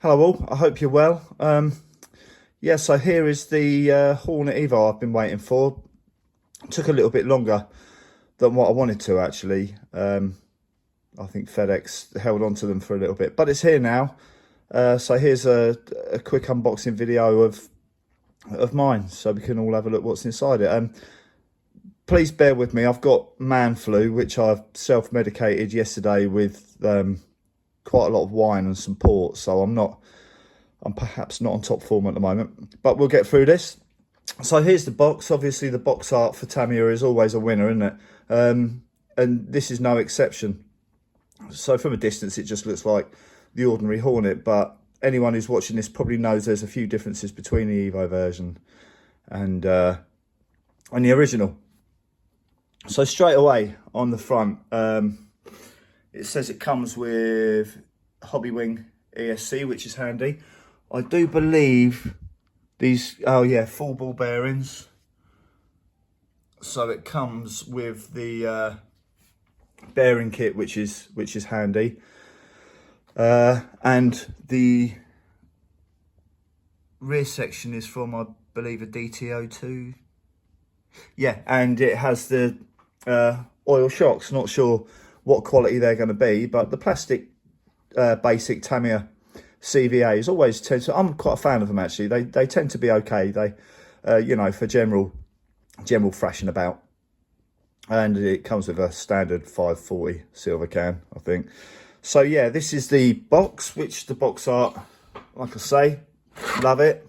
Hello all, I hope you're well. Yeah, so here is the Hornet EVO I've been waiting for. It took a little bit longer than what I wanted to actually. I think FedEx held on to them for a little bit, but it's here now. So here's a quick unboxing video of mine, so we can all have a look what's inside it. Please bear with me, I've got man flu, which I've self-medicated yesterday with quite a lot of wine and some port, so I'm perhaps not on top form at the moment, but we'll get through this. So here's the box. Obviously the box art for Tamiya is always a winner, isn't it? And this is no exception. So from a distance it just looks like the ordinary Hornet, but anyone who's watching this probably knows there's a few differences between the Evo version and the original. So straight away on the front, it says it comes with Hobbywing ESC, which is handy. I do believe these, oh yeah, full ball bearings. So it comes with the bearing kit, which is handy. And the rear section is from, I believe, a DTO2. Yeah, and it has the oil shocks. Not sure what quality they're going to be, but the plastic basic Tamiya CVAs always tend to, I'm quite a fan of them actually. They tend to be okay. They you know, for general thrashing about. And it comes with a standard 540 silver can, I think. So yeah, this is the box, which the box art, like I say, love it.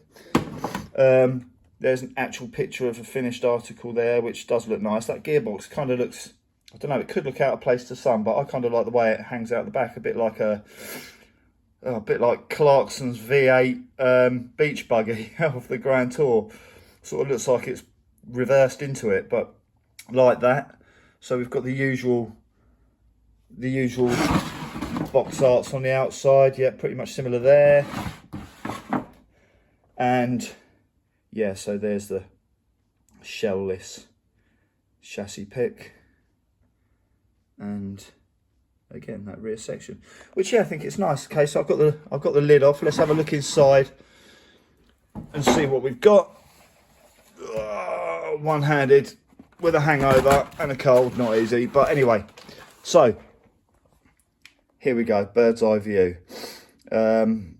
There's an actual picture of a finished article there, which does look nice. That gearbox kind of looks, I don't know, it could look out of place to some, but I kind of like the way it hangs out the back, a bit like Clarkson's V8 beach buggy of the Grand Tour. Sort of looks like it's reversed into it, but like that. So we've got the usual box arts on the outside. Yeah, pretty much similar there. And yeah, so there's the shellless chassis pick. And again, that rear section, which yeah, I think it's nice. Okay, so I've got the lid off. Let's have a look inside and see what we've got. One-handed with a hangover and a cold, not easy. But anyway, so here we go, bird's eye view. Again,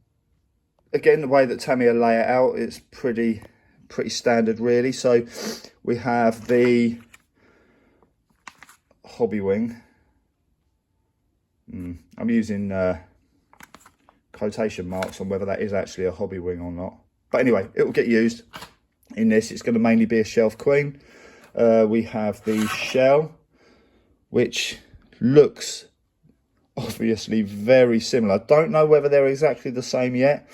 the way that Tamiya lay it out, it's pretty standard really. So we have the Hobbywing. I'm using quotation marks on whether that is actually a Hobbywing or not. But anyway, it will get used in this. It's going to mainly be a shelf queen. We have the shell, which looks obviously very similar. I don't know whether they're exactly the same yet,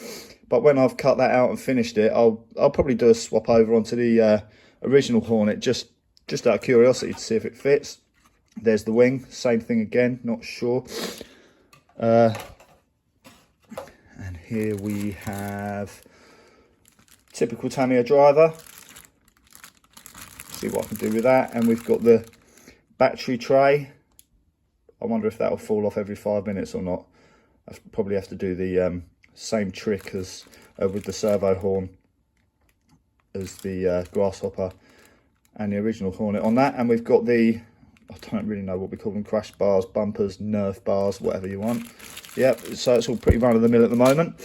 but when I've cut that out and finished it, I'll probably do a swap over onto the original Hornet, just out of curiosity to see if it fits. There's the wing, same thing again, not sure. And here we have typical Tamiya driver. See what I can do with that. And we've got the battery tray. I wonder if that'll fall off every 5 minutes or not. I probably have to do the same trick as with the servo horn as the Grasshopper and the original Hornet on that. And we've got the, I don't really know what we call them, crash bars, bumpers, nerf bars, whatever you want. Yep, so it's all pretty run of the mill at the moment.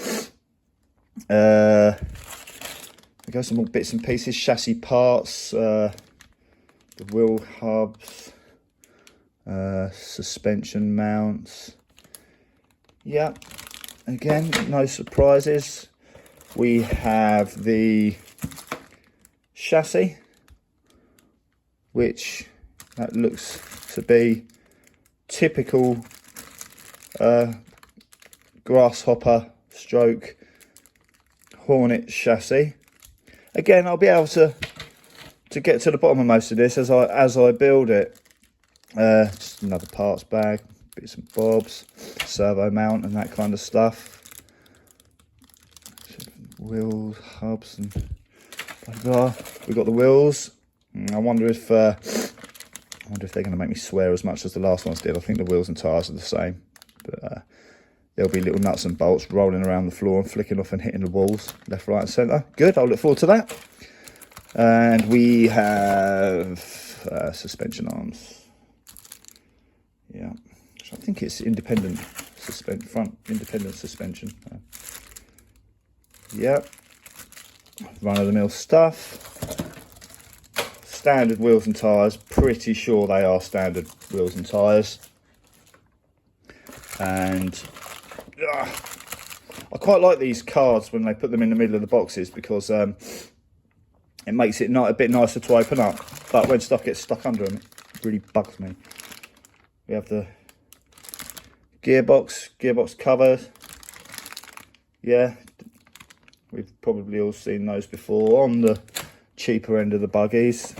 We got some more bits and pieces, chassis parts, the wheel hubs, suspension mounts. Yep, again, no surprises. We have the chassis, which that looks to be typical Grasshopper stroke Hornet chassis. Again, I'll be able to get to the bottom of most of this as I build it. Just another parts bag, bits and bobs, servo mount and that kind of stuff. Wheels, hubs, and blah blah. We've got the wheels. I wonder if they're going to make me swear as much as the last ones did. I think the wheels and tyres are the same. But there'll be little nuts and bolts rolling around the floor and flicking off and hitting the walls left, right and centre. Good, I'll look forward to that. And we have suspension arms. Yeah, I think it's independent front independent suspension. Yeah, run-of-the-mill stuff. Standard wheels and tyres. Pretty sure they are standard wheels and tyres. And I quite like these cards when they put them in the middle of the boxes, because it makes it a bit nicer to open up. But when stuff gets stuck under them, it really bugs me. We have the gearbox cover. Yeah, we've probably all seen those before on the cheaper end of the buggies.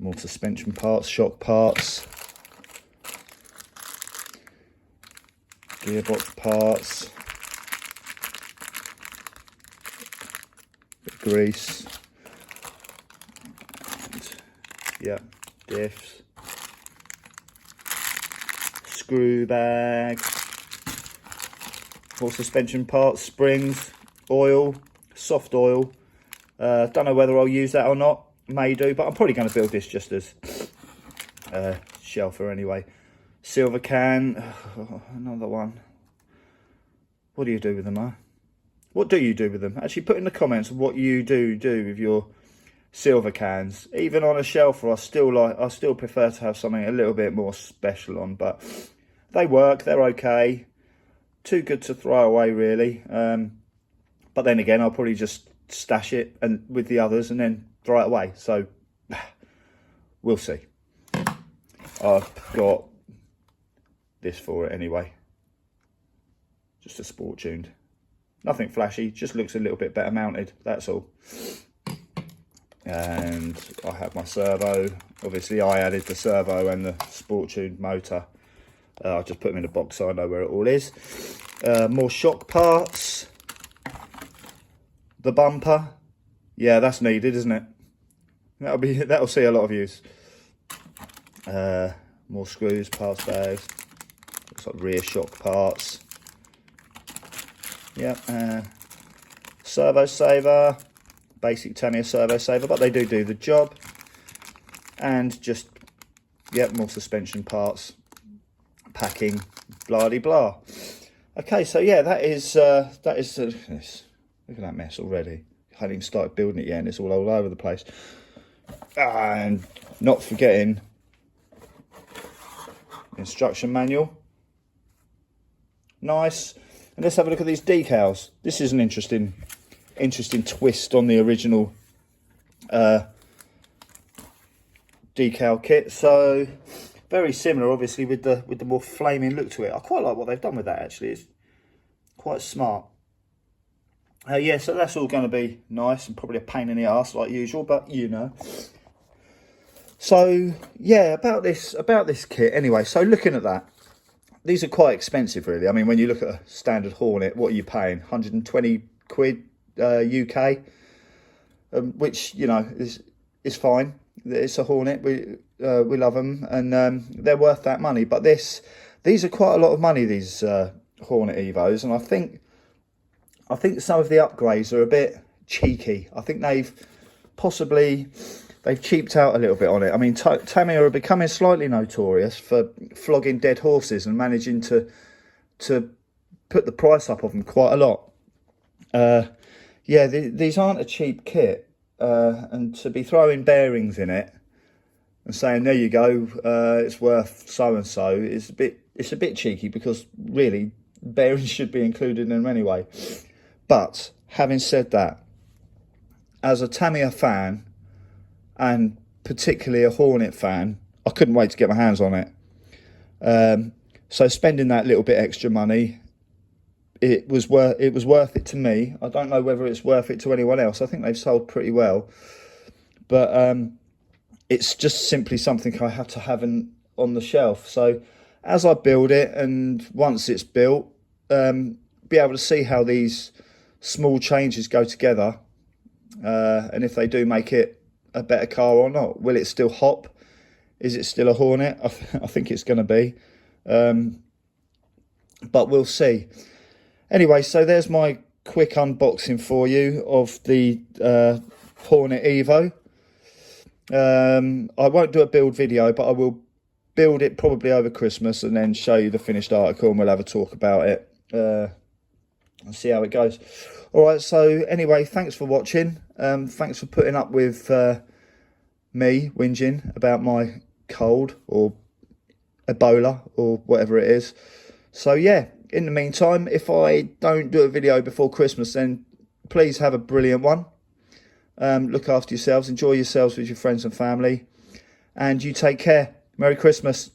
More suspension parts, shock parts, gearbox parts, bit of grease, and, yeah, diffs, screw bag, more suspension parts, springs, oil, soft oil. Don't know whether I'll use that or not. May do, but I'm probably going to build this just as shelfer anyway. Silver can, another one. What do you do with them, huh? What do you do with them? Actually, put in the comments what you do with your silver cans. Even on a shelfer, I still prefer to have something a little bit more special on, but they work. They're okay. Too good to throw away, really. But then again, I'll probably just stash it and with the others and then throw it away. So we'll see. I've got this for it anyway. Just a sport tuned. Nothing flashy, just looks a little bit better mounted, that's all. And I have my servo. Obviously I added the servo and the sport tuned motor. I'll just put them in a box so I know where it all is. More shock parts. The bumper. Yeah, that's needed, isn't it? That'll see a lot of use. More screws, parts bags. Looks like rear shock parts. Yep. Servo saver. Basic Tamiya servo saver, but they do the job. And just, yep, more suspension parts. Packing, blah de blah. Okay, so yeah, that is this. Look at that mess already. I haven't even started building it yet, and it's all over the place. And not forgetting instruction manual. Nice. And let's have a look at these decals. This is an interesting twist on the original decal kit. So very similar, obviously, with the more flaming look to it. I quite like what they've done with that, actually. It's quite smart. Yeah, so that's all going to be nice and probably a pain in the arse like usual, but you know. So yeah, about this kit anyway. So looking at that, these are quite expensive, really. I mean, when you look at a standard Hornet, what are you paying? 120 quid UK, which, you know, is fine. It's a Hornet. We love them, and they're worth that money. But these are quite a lot of money, these Hornet Evos, and I think some of the upgrades are a bit cheeky. I think they've cheaped out a little bit on it. I mean, Tamiya are becoming slightly notorious for flogging dead horses and managing to put the price up of them quite a lot. Yeah, these aren't a cheap kit, and to be throwing bearings in it and saying, there you go, it's worth so and so, it's a bit cheeky, because really bearings should be included in them anyway. But having said that, as a Tamiya fan, and particularly a Hornet fan, I couldn't wait to get my hands on it. So spending that little bit extra money, it was worth it to me. I don't know whether it's worth it to anyone else. I think they've sold pretty well, but it's just simply something I have to have on the shelf. So as I build it, and once it's built, be able to see how these small changes go together, and if they do make it a better car or not. Will it still hop? Is it still a Hornet? I think it's going to be. But we'll see. Anyway, so there's my quick unboxing for you of the Hornet EVO. I won't do a build video, but I will build it probably over Christmas and then show you the finished article, and we'll have a talk about it and see how it goes. All right, so anyway, thanks for watching. Thanks for putting up with me whinging about my cold or Ebola or whatever it is. So yeah, in the meantime, if I don't do a video before Christmas, then please have a brilliant one. Look after yourselves, enjoy yourselves with your friends and family, and you take care. Merry Christmas.